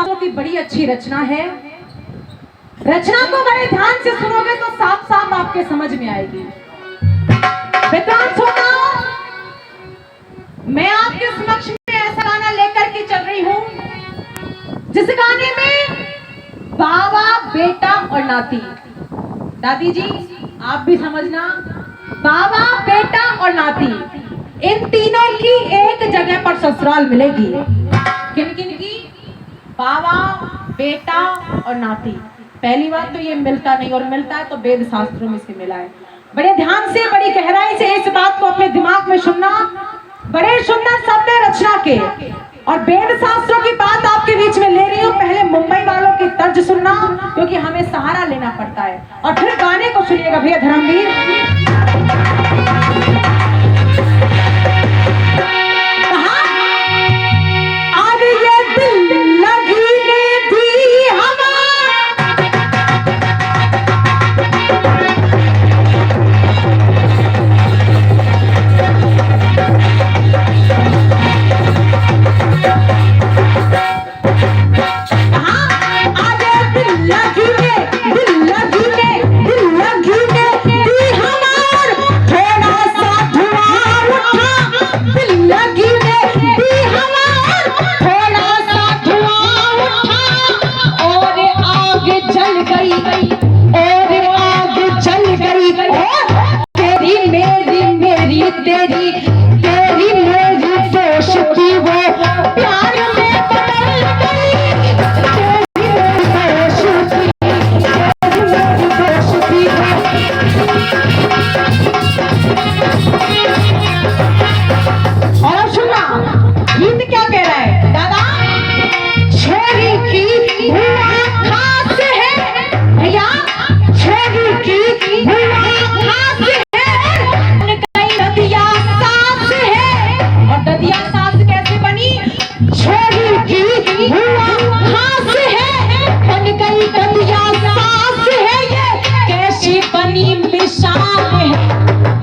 शास्त्रों की बड़ी अच्छी रचना है। रचना को बड़े ध्यान से सुनोगे तो साफ साफ आपके समझ में आएगी। विद्वान सुनो, मैं आपके समक्ष में ऐसा गाना लेकर के चल रही हूं जिस गाने में बाबा, बेटा और नाती, दादी जी आप भी समझना, बाबा, बेटा और नाती, इन तीनों की एक जगह पर ससुराल मिलेगी। किन किन की? बाबा, बेटा और नाती। पहली बात तो ये मिलता नहीं, और मिलता है तो वेद शास्त्रों में से मिला है। बड़े ध्यान से, बड़ी गहराई से इस बात को अपने दिमाग में सुनना। बड़े सुंदर शब्द है रचना के, और वेद शास्त्रों की बात आपके बीच में ले रही हूँ। पहले मुंबई वालों की तर्ज सुनना, क्योंकि हमें सहारा लेना पड़ता है, और फिर गाने को सुनिएगा भैया धर्मवीर।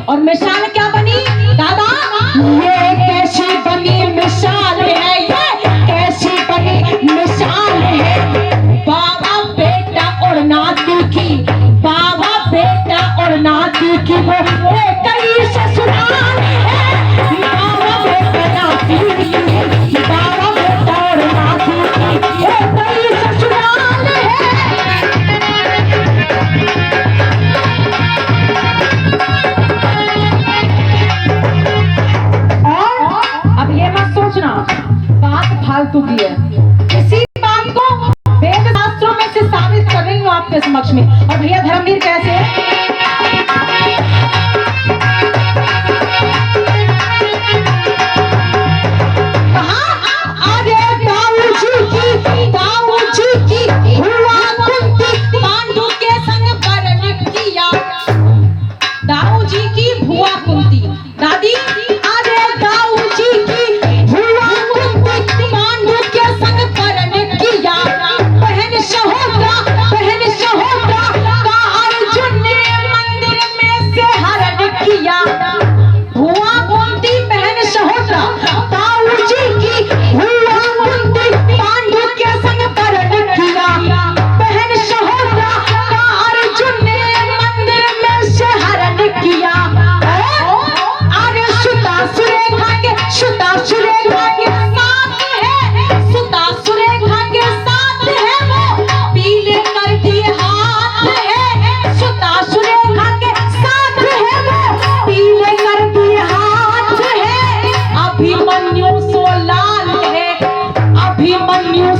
और मिसाल क्या बनी दादा? ये कैसी बनी मिसाल है, ये कैसी बनी मिसाल है। बाबा, बेटा और नाती की, बाबा, बेटा और नाती की वो कई ससुराल है। बाबा, बेटा, नाती की, बाबा, बेटा और नाती की वो कई ससुराल है। बात फालतू की है, इसी बात को वेद शास्त्रों में से साबित कर रही हूँ आपके समक्ष में। और भैया धर्मवीर कैसे? पांडु के संग वरण किया, दाऊ जी की भुआ कुंती, दादी अभिमन्यु